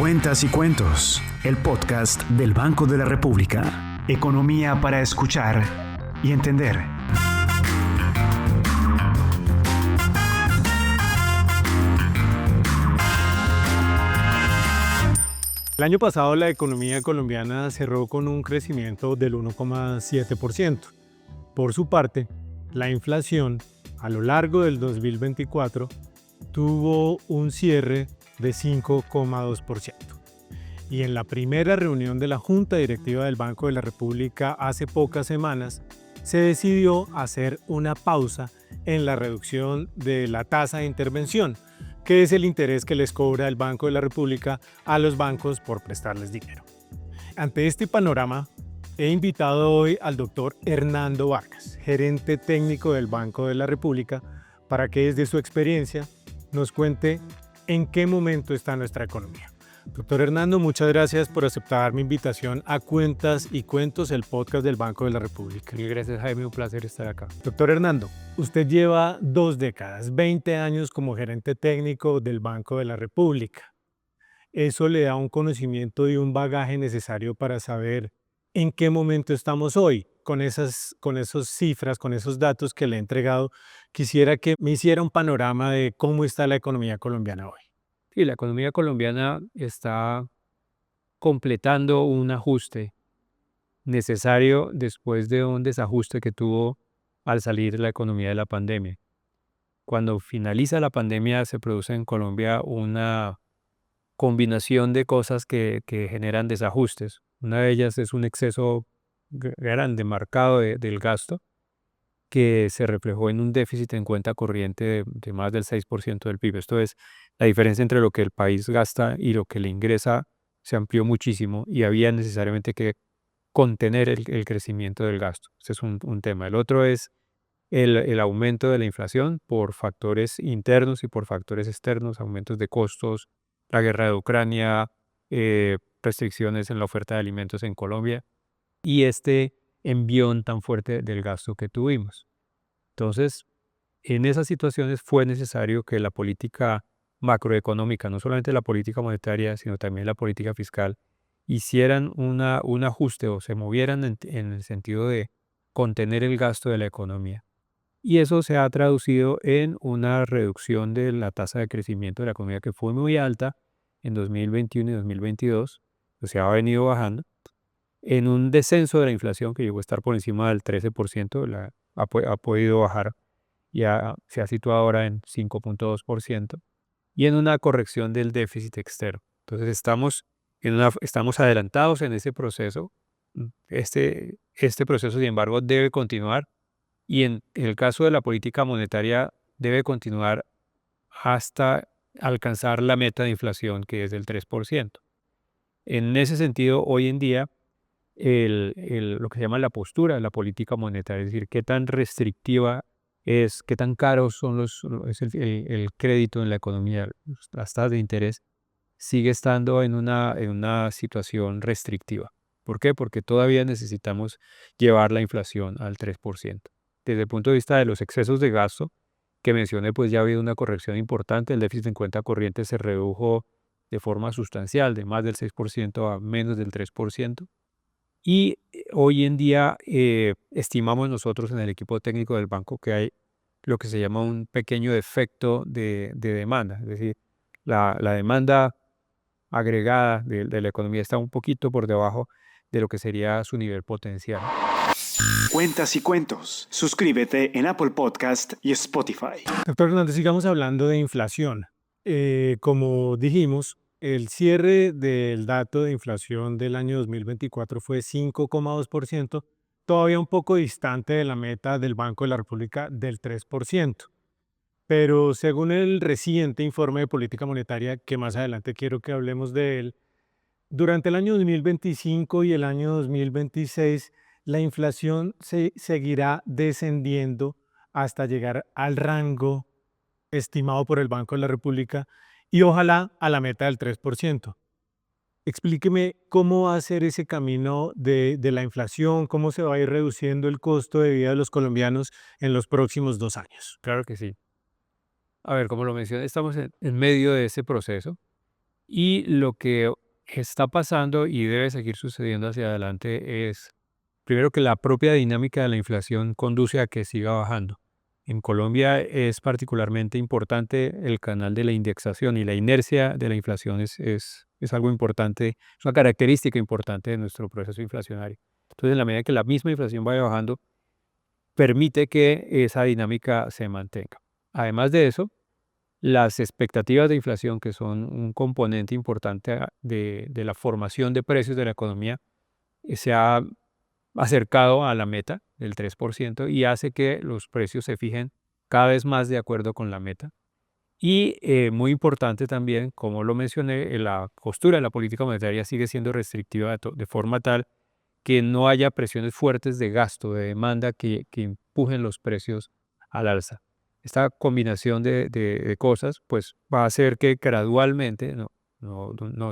Cuentas y Cuentos, el podcast del Banco de la República. Economía para escuchar y entender. El año pasado la economía colombiana cerró con un crecimiento del 1,7%. Por su parte, la inflación a lo largo del 2024 tuvo un cierre de 5,2%. Y en la primera reunión de la Junta Directiva del Banco de la República hace pocas semanas, se decidió hacer una pausa en la reducción de la tasa de intervención, que es el interés que les cobra el Banco de la República a los bancos por prestarles dinero. Ante este panorama, he invitado hoy al doctor Hernando Vargas, gerente técnico del Banco de la República, para que desde su experiencia nos cuente en qué momento está nuestra economía. Doctor Hernando, muchas gracias por aceptar mi invitación a Cuentas y Cuentos, el podcast del Banco de la República. Mil gracias, Jaime, un placer estar acá. Doctor Hernando, usted lleva 2 décadas, 20 años como gerente técnico del Banco de la República. Eso le da un conocimiento y un bagaje necesario para saber en qué momento estamos hoy. Con esas cifras, con esos datos que le he entregado, quisiera que me hiciera un panorama de cómo está la economía colombiana hoy. Sí, la economía colombiana está completando un ajuste necesario después de un desajuste que tuvo al salir la economía de la pandemia. Cuando finaliza la pandemia se produce en Colombia una combinación de cosas que generan desajustes. Una de ellas es un exceso grande, marcado del gasto, que se reflejó en un déficit en cuenta corriente de más del 6% del PIB. Esto es, la diferencia entre lo que el país gasta y lo que le ingresa se amplió muchísimo y había necesariamente que contener el crecimiento del gasto. Ese es un tema. El otro es el aumento de la inflación por factores internos y por factores externos, aumentos de costos, la guerra de Ucrania, restricciones en la oferta de alimentos en Colombia y este envión tan fuerte del gasto que tuvimos. Entonces, en esas situaciones fue necesario que la política macroeconómica, no solamente la política monetaria, sino también la política fiscal, hicieran un ajuste o se movieran en el sentido de contener el gasto de la economía. Y eso se ha traducido en una reducción de la tasa de crecimiento de la economía que fue muy alta en 2021 y 2022, o sea, ha venido bajando, en un descenso de la inflación que llegó a estar por encima del 13%, ha podido bajar, ya se ha situado ahora en 5,2%, y en una corrección del déficit externo. Entonces estamos adelantados en ese proceso. Este proceso, sin embargo, debe continuar y en el caso de la política monetaria debe continuar hasta alcanzar la meta de inflación que es del 3%. En ese sentido, hoy en día, lo que se llama la postura de la política monetaria, es decir, qué tan restrictiva es, qué tan caros es el crédito en la economía, las tasas de interés, sigue estando en una situación restrictiva. ¿Por qué? Porque todavía necesitamos llevar la inflación al 3%. Desde el punto de vista de los excesos de gasto que mencioné, pues ya ha habido una corrección importante. El déficit en cuenta corriente se redujo de forma sustancial, de más del 6% a menos del 3%. Y hoy en día estimamos nosotros en el equipo técnico del banco que hay lo que se llama un pequeño efecto de demanda. Es decir, la demanda agregada de la economía está un poquito por debajo de lo que sería su nivel potencial. Cuentas y Cuentos. Suscríbete en Apple Podcast y Spotify. Doctor Hernández, sigamos hablando de inflación. Como dijimos, el cierre del dato de inflación del año 2024 fue 5,2%, todavía un poco distante de la meta del Banco de la República del 3%. Pero según el reciente informe de política monetaria, que más adelante quiero que hablemos de él, durante el año 2025 y el año 2026, la inflación seguirá descendiendo hasta llegar al rango estimado por el Banco de la República y ojalá a la meta del 3%. Explíqueme cómo va a ser ese camino de la inflación, cómo se va a ir reduciendo el costo de vida de los colombianos en los próximos 2 años. Claro que sí. A ver, como lo mencioné, estamos en medio de ese proceso. Y lo que está pasando y debe seguir sucediendo hacia adelante es, primero, que la propia dinámica de la inflación conduce a que siga bajando. En Colombia es particularmente importante el canal de la indexación, y la inercia de la inflación es algo importante, es una característica importante de nuestro proceso inflacionario. Entonces, en la medida que la misma inflación vaya bajando, permite que esa dinámica se mantenga. Además de eso, las expectativas de inflación, que son un componente importante de la formación de precios de la economía, se ha acercado a la meta del 3% y hace que los precios se fijen cada vez más de acuerdo con la meta. Y muy importante también, como lo mencioné, la postura de la política monetaria sigue siendo restrictiva de forma tal que no haya presiones fuertes de gasto, de demanda que empujen los precios al alza. Esta combinación de cosas pues va a hacer que gradualmente,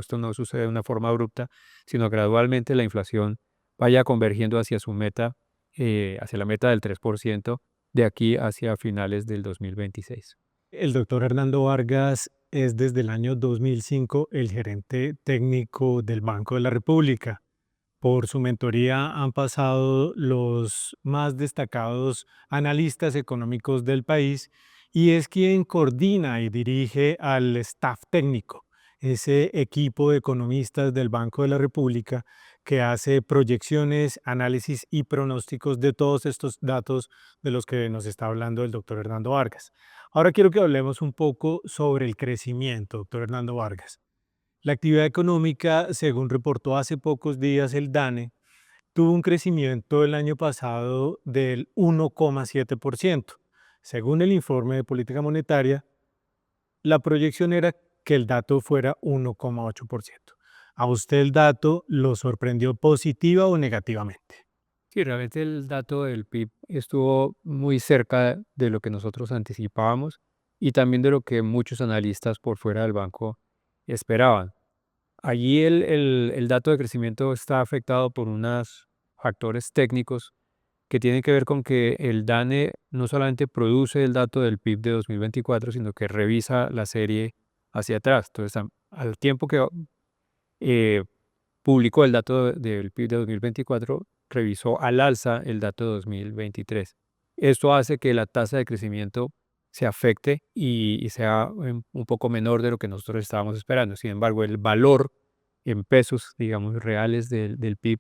esto no sucede de una forma abrupta, sino gradualmente la inflación vaya convergiendo hacia su meta, hacia la meta del 3% de aquí hacia finales del 2026. El doctor Hernando Vargas es desde el año 2005 el gerente técnico del Banco de la República. Por su mentoría han pasado los más destacados analistas económicos del país y es quien coordina y dirige al staff técnico, ese equipo de economistas del Banco de la República que hace proyecciones, análisis y pronósticos de todos estos datos de los que nos está hablando el doctor Hernando Vargas. Ahora quiero que hablemos un poco sobre el crecimiento, doctor Hernando Vargas. La actividad económica, según reportó hace pocos días el DANE, tuvo un crecimiento el año pasado del 1,7%. Según el informe de política monetaria, la proyección era que el dato fuera 1,8%. ¿A usted el dato lo sorprendió positiva o negativamente? Sí, realmente el dato del PIB estuvo muy cerca de lo que nosotros anticipábamos y también de lo que muchos analistas por fuera del banco esperaban. Allí el dato de crecimiento está afectado por unos factores técnicos que tienen que ver con que el DANE no solamente produce el dato del PIB de 2024, sino que revisa la serie hacia atrás. Entonces, al tiempo que eh, publicó el dato del PIB de 2024, revisó al alza el dato de 2023. Esto hace que la tasa de crecimiento se afecte y sea un poco menor de lo que nosotros estábamos esperando. Sin embargo, el valor en pesos, digamos, reales del PIB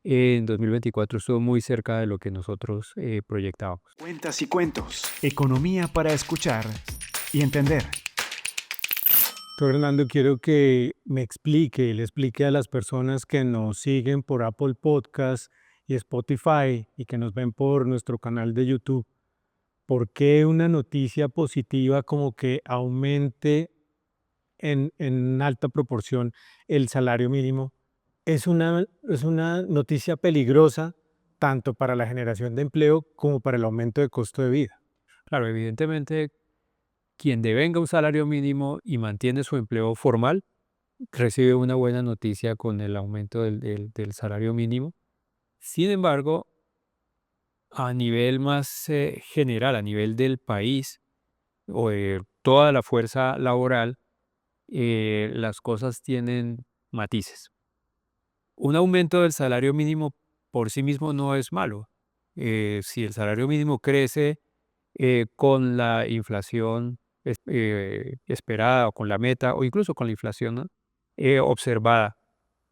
en 2024 estuvo muy cerca de lo que nosotros proyectábamos. Cuentas y cuentos. Economía para escuchar y entender. Doctor Hernando, quiero que me explique y le explique a las personas que nos siguen por Apple Podcast y Spotify y que nos ven por nuestro canal de YouTube, ¿por qué una noticia positiva como que aumente en alta proporción el salario mínimo es una noticia peligrosa tanto para la generación de empleo como para el aumento de costo de vida? Claro, evidentemente, quien devenga un salario mínimo y mantiene su empleo formal, recibe una buena noticia con el aumento del salario mínimo. Sin embargo, a nivel más general, a nivel del país o de toda la fuerza laboral, las cosas tienen matices. Un aumento del salario mínimo por sí mismo no es malo. Si el salario mínimo crece con la inflación esperada o con la meta o incluso con la inflación, ¿no? Observada,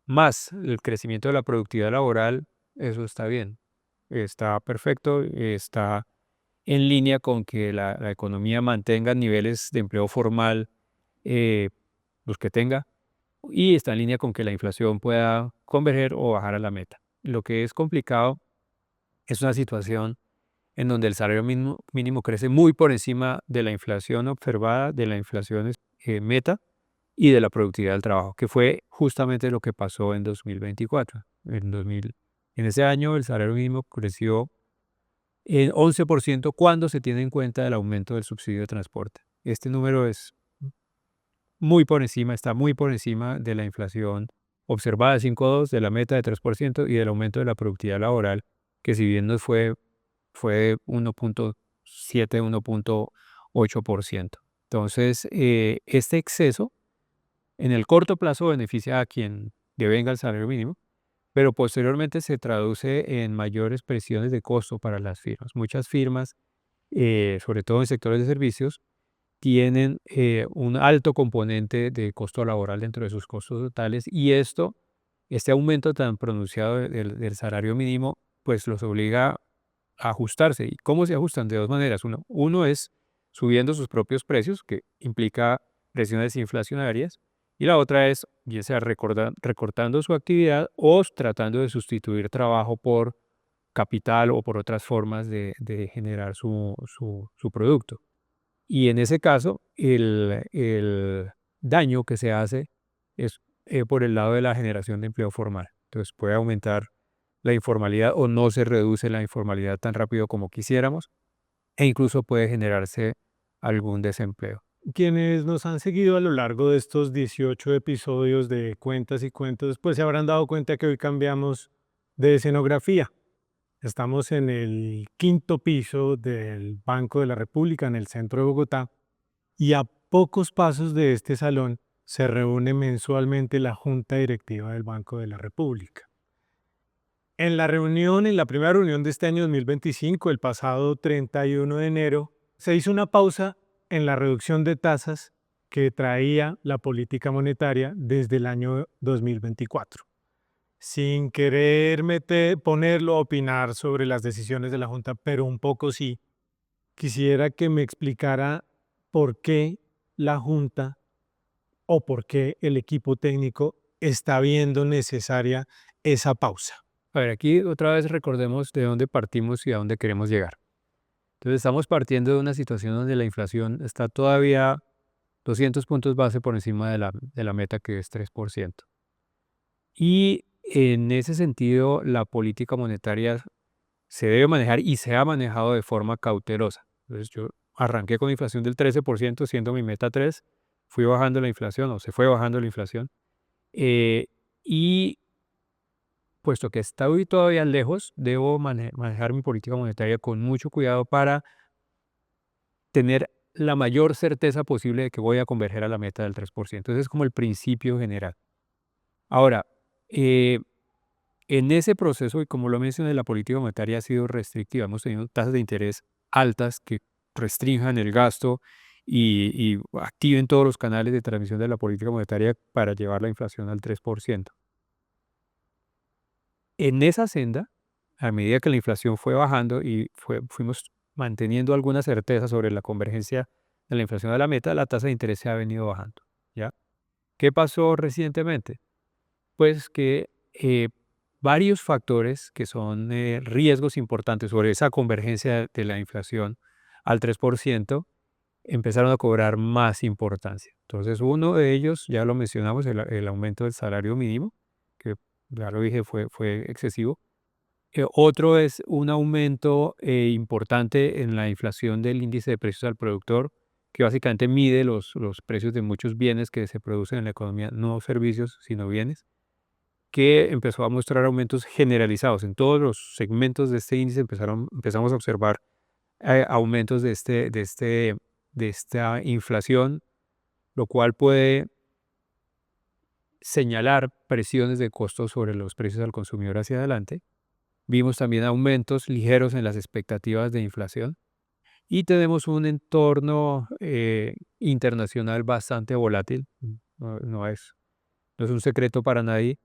más el crecimiento de la productividad laboral, eso está bien, está perfecto, está en línea con que la economía mantenga niveles de empleo formal, eh, los que tenga, y está en línea con que la inflación pueda converger o bajar a la meta. Lo que es complicado es una situación en donde el salario mínimo crece muy por encima de la inflación observada, de la inflación meta y de la productividad del trabajo, que fue justamente lo que pasó en 2024. En ese año el salario mínimo creció en 11% cuando se tiene en cuenta el aumento del subsidio de transporte. Este número es muy por encima, está muy por encima de la inflación observada de 5,2, de la meta de 3% y del aumento de la productividad laboral, que si bien no fue 1,7, 1,8%. Entonces, este exceso En el corto plazo beneficia a quien devenga el salario mínimo, pero posteriormente se traduce en mayores presiones de costo para las firmas. Muchas firmas, sobre todo en sectores de servicios, tienen un alto componente de costo laboral dentro de sus costos totales y este aumento tan pronunciado del salario mínimo, pues los obliga a ajustarse. ¿Y cómo se ajustan? De dos maneras. Uno es subiendo sus propios precios, que implica presiones inflacionarias, y la otra es, bien sea recortando su actividad o tratando de sustituir trabajo por capital o por otras formas de generar su producto. Y en ese caso, el daño que se hace es por el lado de la generación de empleo formal. Entonces puede aumentar la informalidad o no se reduce la informalidad tan rápido como quisiéramos e incluso puede generarse algún desempleo. Quienes nos han seguido a lo largo de estos 18 episodios de Cuentas y Cuentos, pues se habrán dado cuenta que hoy cambiamos de escenografía. Estamos en el quinto piso del Banco de la República, en el centro de Bogotá, y a pocos pasos de este salón se reúne mensualmente la Junta Directiva del Banco de la República. En la primera reunión de este año 2025, el pasado 31 de enero, se hizo una pausa en la reducción de tasas que traía la política monetaria desde el año 2024. Sin querer ponerlo a opinar sobre las decisiones de la Junta, pero un poco sí, quisiera que me explicara por qué la Junta o por qué el equipo técnico está viendo necesaria esa pausa. A ver, aquí otra vez recordemos de dónde partimos y a dónde queremos llegar. Entonces estamos partiendo de una situación donde la inflación está todavía 200 puntos base por encima de la meta que es 3%. Y en ese sentido, la política monetaria se debe manejar y se ha manejado de forma cautelosa. Entonces yo arranqué con inflación del 13%, siendo mi meta 3, fui bajando la inflación o se fue bajando la inflación. Y puesto que estoy todavía lejos, debo manejar mi política monetaria con mucho cuidado para tener la mayor certeza posible de que voy a converger a la meta del 3%. Ese es como el principio general. Ahora, eh, en ese proceso, y como lo mencioné, la política monetaria ha sido restrictiva. Hemos tenido tasas de interés altas que restrinjan el gasto y activen todos los canales de transmisión de la política monetaria para llevar la inflación al 3%. En esa senda, a medida que la inflación fue bajando y fuimos manteniendo alguna certeza sobre la convergencia de la inflación a la meta, la tasa de interés se ha venido bajando, ¿ya? ¿Qué pasó recientemente? Pues que varios factores que son riesgos importantes sobre esa convergencia de la inflación al 3% empezaron a cobrar más importancia. Entonces, uno de ellos, ya lo mencionamos, el aumento del salario mínimo, que ya lo dije, fue excesivo. Otro es un aumento importante en la inflación del índice de precios al productor, que básicamente mide los precios de muchos bienes que se producen en la economía, no servicios, sino bienes, que empezó a mostrar aumentos generalizados. En todos los segmentos de este índice empezamos a observar aumentos de esta inflación, lo cual puede señalar presiones de costos sobre los precios al consumidor hacia adelante. Vimos también aumentos ligeros en las expectativas de inflación y tenemos un entorno internacional bastante volátil. No es un secreto para nadie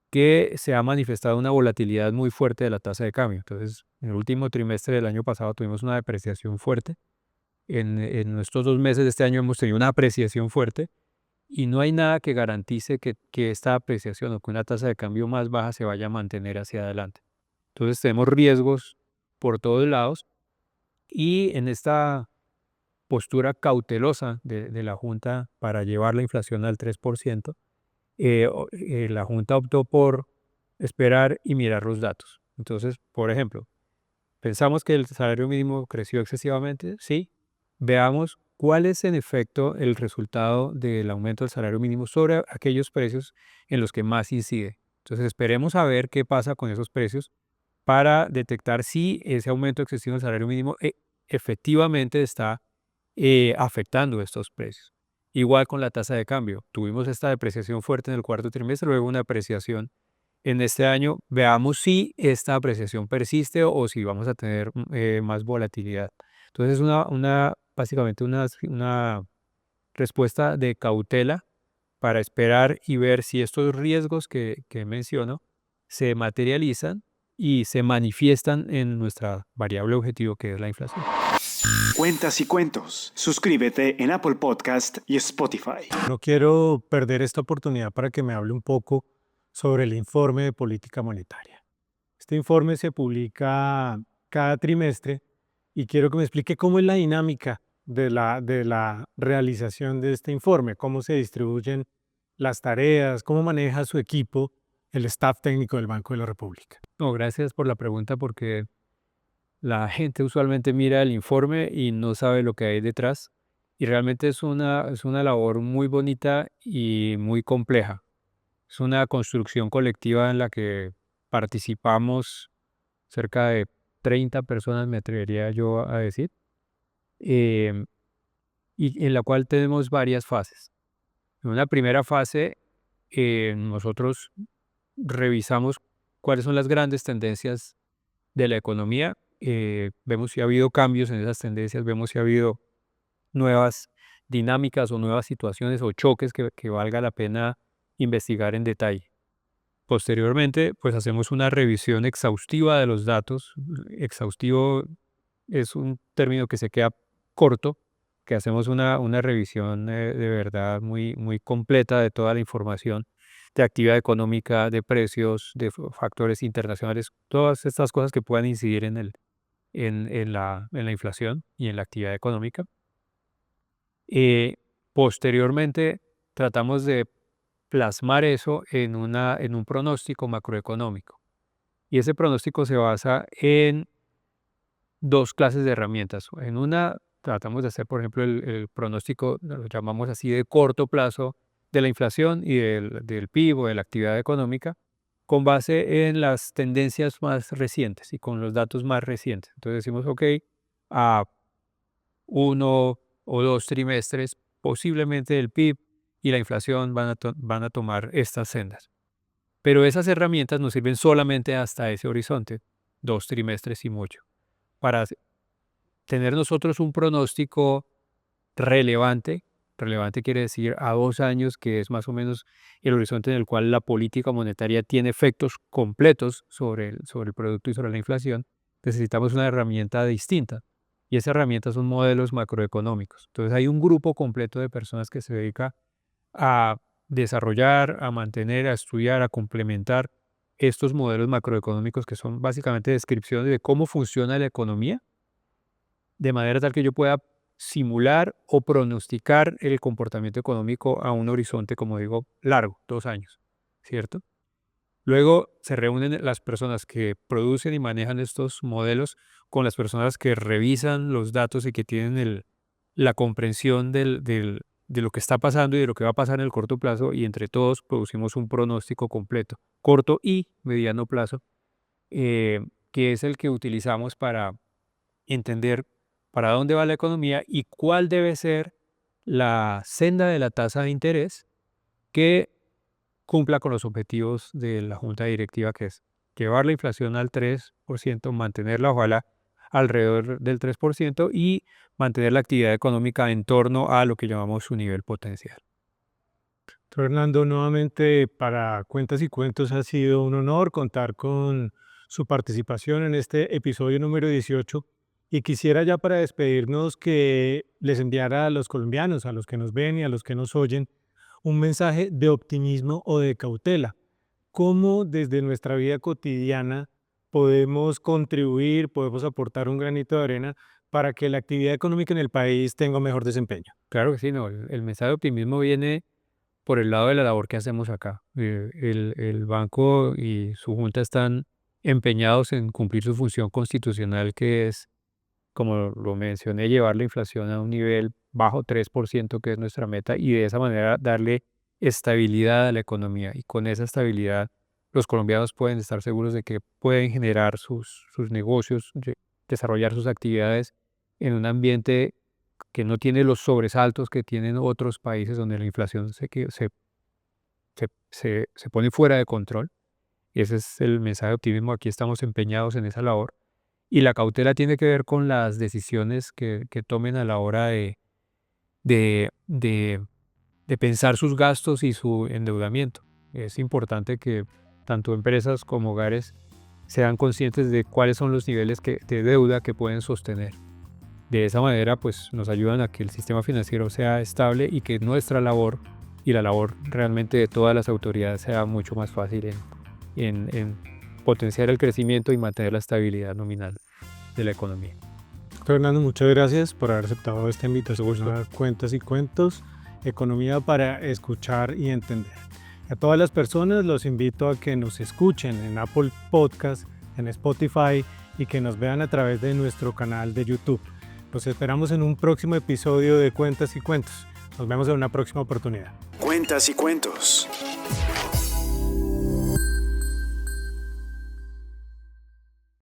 que se ha manifestado una volatilidad muy fuerte de la tasa de cambio. Entonces, en el último trimestre del año pasado tuvimos una depreciación fuerte. En estos 2 meses de este año hemos tenido una apreciación fuerte y no hay nada que garantice que esta apreciación o que una tasa de cambio más baja se vaya a mantener hacia adelante. Entonces tenemos riesgos por todos lados y en esta postura cautelosa de la Junta para llevar la inflación al 3%, la Junta optó por esperar y mirar los datos. Entonces, por ejemplo, pensamos que el salario mínimo creció excesivamente, sí. Veamos cuál es en efecto el resultado del aumento del salario mínimo sobre aquellos precios en los que más incide. Entonces, esperemos a ver qué pasa con esos precios para detectar si ese aumento excesivo del salario mínimo efectivamente está afectando estos precios. Igual con la tasa de cambio. Tuvimos esta depreciación fuerte en el cuarto trimestre, luego una apreciación en este año. Veamos si esta apreciación persiste o si vamos a tener más volatilidad. Entonces, básicamente una respuesta de cautela para esperar y ver si estos riesgos que menciono se materializan y se manifiestan en nuestra variable objetivo, que es la inflación. Cuentas y cuentos. Suscríbete en Apple Podcast y Spotify. No quiero perder esta oportunidad para que me hable un poco sobre el informe de política monetaria. Este informe se publica cada trimestre y quiero que me explique cómo es la dinámica de la realización de este informe, cómo se distribuyen las tareas, cómo maneja su equipo el staff técnico del Banco de la República. No, gracias por la pregunta, porque la gente usualmente mira el informe y no sabe lo que hay detrás. Y realmente es una labor muy bonita y muy compleja. Es una construcción colectiva en la que participamos cerca de 30 personas, me atrevería yo a decir, em, y en la cual tenemos varias fases. En una primera fase, nosotros revisamos cuáles son las grandes tendencias de la economía. Vemos si ha habido cambios en esas tendencias, vemos si ha habido nuevas dinámicas o nuevas situaciones o choques que valga la pena investigar en detalle. Posteriormente, pues hacemos una revisión exhaustiva de los datos. Exhaustivo es un término que se queda corto, que hacemos una revisión de verdad muy, muy completa de toda la información de actividad económica, de precios, de factores internacionales, todas estas cosas que puedan incidir en la inflación y en la actividad económica. Eh, Posteriormente, tratamos de plasmar eso en un pronóstico macroeconómico. Y ese pronóstico se basa en dos clases de herramientas. En una, tratamos de hacer, por ejemplo, el pronóstico, lo llamamos así, de corto plazo de la inflación y del PIB o de la actividad económica, con base en las tendencias más recientes y con los datos más recientes. Entonces decimos, ok, a 1 o 2 trimestres, posiblemente el PIB y la inflación van a tomar estas sendas. Pero esas herramientas nos sirven solamente hasta ese horizonte, 2 trimestres y mucho, para tener nosotros un pronóstico relevante. Relevante quiere decir a 2 años, que es más o menos el horizonte en el cual la política monetaria tiene efectos completos sobre el producto y sobre la inflación. Necesitamos una herramienta distinta. Y esa herramienta son modelos macroeconómicos. Entonces hay un grupo completo de personas que se dedica a desarrollar, a mantener, a estudiar, a complementar estos modelos macroeconómicos, que son básicamente descripciones de cómo funciona la economía, de manera tal que yo pueda simular o pronosticar el comportamiento económico a un horizonte, como digo, largo, 2 años, ¿cierto? Luego se reúnen las personas que producen y manejan estos modelos con las personas que revisan los datos y que tienen la comprensión de lo que está pasando y de lo que va a pasar en el corto plazo, y entre todos producimos un pronóstico completo, corto y mediano plazo, eh, que es el que utilizamos para entender para dónde va la economía y cuál debe ser la senda de la tasa de interés que cumpla con los objetivos de la junta directiva, que es llevar la inflación al 3%, mantenerla ojalá alrededor del 3% y mantener la actividad económica en torno a lo que llamamos su nivel potencial. Fernando, nuevamente para Cuentas y Cuentos ha sido un honor contar con su participación en este episodio número 18 y quisiera ya para despedirnos que les enviara a los colombianos, a los que nos ven y a los que nos oyen, un mensaje de optimismo o de cautela. ¿Cómo desde nuestra vida cotidiana podemos contribuir, podemos aportar un granito de arena para que la actividad económica en el país tenga un mejor desempeño? Claro que sí, no, el mensaje de optimismo viene por el lado de la labor que hacemos acá. El banco y su junta están empeñados en cumplir su función constitucional, que es, como lo mencioné, llevar la inflación a un nivel bajo 3%, que es nuestra meta, y de esa manera darle estabilidad a la economía. Y con esa estabilidad, los colombianos pueden estar seguros de que pueden generar sus negocios, desarrollar sus actividades en un ambiente que no tiene los sobresaltos que tienen otros países donde la inflación se pone fuera de control. Ese es el mensaje de optimismo. Aquí estamos empeñados en esa labor. Y la cautela tiene que ver con las decisiones que tomen a la hora de, de, de pensar sus gastos y su endeudamiento. Es importante que tanto empresas como hogares sean conscientes de cuáles son los niveles de deuda que pueden sostener. De esa manera, pues nos ayudan a que el sistema financiero sea estable y que nuestra labor y la labor realmente de todas las autoridades sea mucho más fácil en potenciar el crecimiento y mantener la estabilidad nominal de la economía. Fernando, muchas gracias por haber aceptado esta invitación a Cuentas y Cuentos, economía para escuchar y entender. A todas las personas los invito a que nos escuchen en Apple Podcast, en Spotify y que nos vean a través de nuestro canal de YouTube. Los esperamos en un próximo episodio de Cuentas y Cuentos. Nos vemos en una próxima oportunidad. Cuentas y Cuentos.